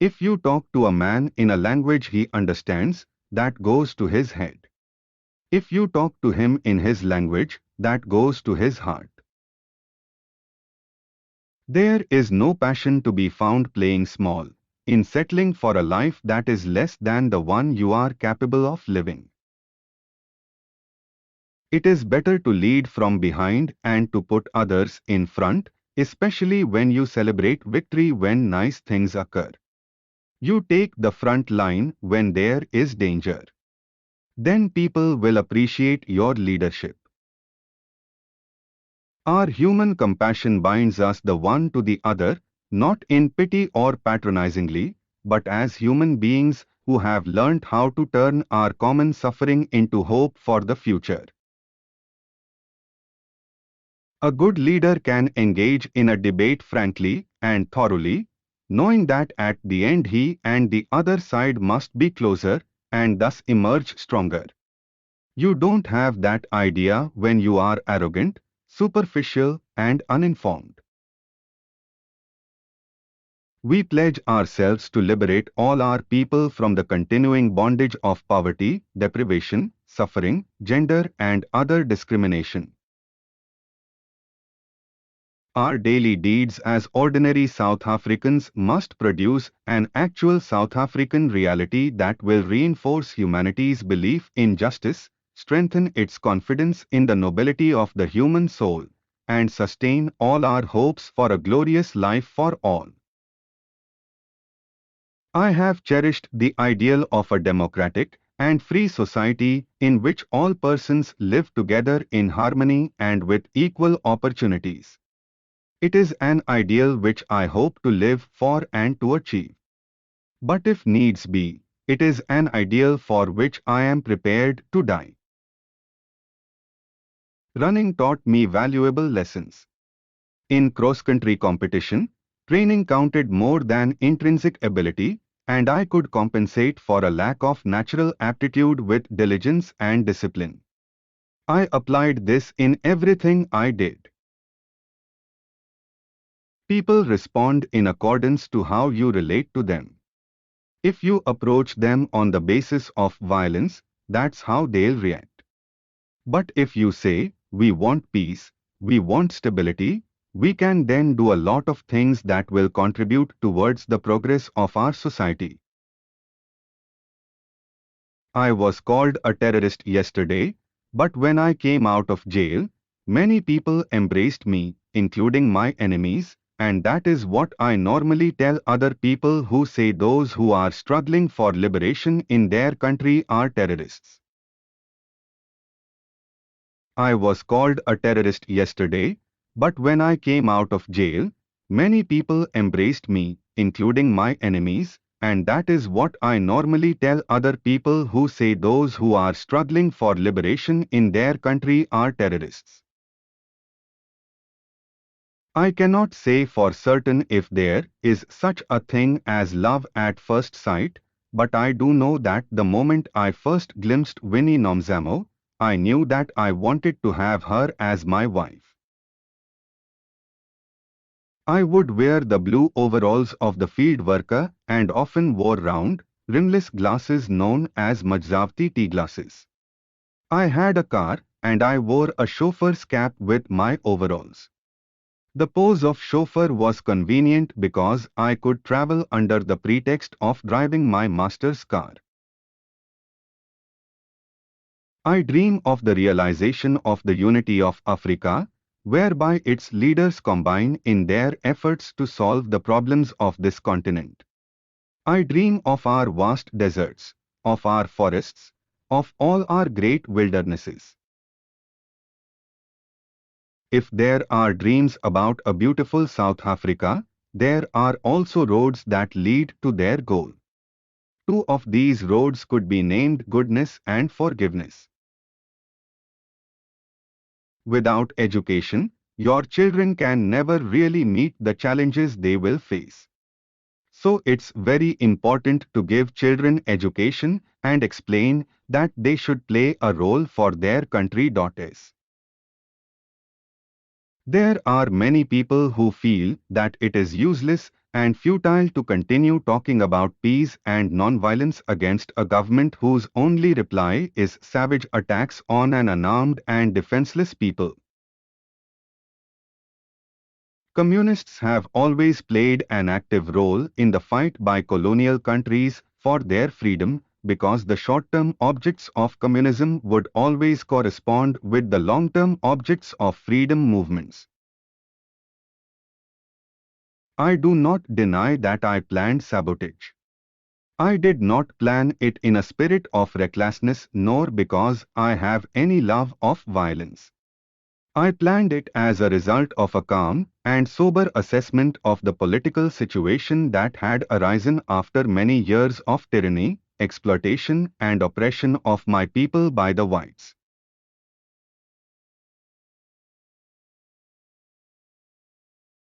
If you talk to a man in a language he understands, that goes to his head. If you talk to him in his language, that goes to his heart. There is no passion to be found playing small, in settling for a life that is less than the one you are capable of living. It is better to lead from behind and to put others in front, especially when you celebrate victory when nice things occur. You take the front line when there is danger. Then people will appreciate your leadership. Our human compassion binds us the one to the other, not in pity or patronizingly, but as human beings who have learnt how to turn our common suffering into hope for the future. A good leader can engage in a debate frankly and thoroughly, knowing that at the end he and the other side must be closer and thus emerge stronger. You don't have that idea when you are arrogant, superficial, and uninformed. We pledge ourselves to liberate all our people from the continuing bondage of poverty, deprivation, suffering, gender, and other discrimination. Our daily deeds as ordinary South Africans must produce an actual South African reality that will reinforce humanity's belief in justice, strengthen its confidence in the nobility of the human soul, and sustain all our hopes for a glorious life for all. I have cherished the ideal of a democratic and free society in which all persons live together in harmony and with equal opportunities. It is an ideal which I hope to live for and to achieve. But if needs be, it is an ideal for which I am prepared to die. Running taught me valuable lessons. In cross-country competition, training counted more than intrinsic ability, and I could compensate for a lack of natural aptitude with diligence and discipline. I applied this in everything I did. People respond in accordance to how you relate to them. If you approach them on the basis of violence, that's how they'll react. But if you say, we want peace, we want stability, we can then do a lot of things that will contribute towards the progress of our society. I was called a terrorist yesterday, but when I came out of jail, many people embraced me, including my enemies, and that is what I normally tell other people who say those who are struggling for liberation in their country are terrorists. I was called a terrorist yesterday, but when I came out of jail, many people embraced me, including my enemies, and that is what I normally tell other people who say those who are struggling for liberation in their country are terrorists. I cannot say for certain if there is such a thing as love at first sight, but I do know that the moment I first glimpsed Winnie Nomzamo, I knew that I wanted to have her as my wife. I would wear the blue overalls of the field worker and often wore round, rimless glasses known as Majzavti tea glasses. I had a car and I wore a chauffeur's cap with my overalls. The pose of chauffeur was convenient because I could travel under the pretext of driving my master's car. I dream of the realization of the unity of Africa, whereby its leaders combine in their efforts to solve the problems of this continent. I dream of our vast deserts, of our forests, of all our great wildernesses. If there are dreams about a beautiful South Africa, there are also roads that lead to their goal. Two of these roads could be named goodness and forgiveness. Without education, your children can never really meet the challenges they will face. So it's very important to give children education and explain that they should play a role for their country. There are many people who feel that it is useless and futile to continue talking about peace and non-violence against a government whose only reply is savage attacks on an unarmed and defenseless people. Communists have always played an active role in the fight by colonial countries for their freedom, because the short-term objects of communism would always correspond with the long-term objects of freedom movements. I do not deny that I planned sabotage. I did not plan it in a spirit of recklessness nor because I have any love of violence. I planned it as a result of a calm and sober assessment of the political situation that had arisen after many years of tyranny, exploitation and oppression of my people by the whites.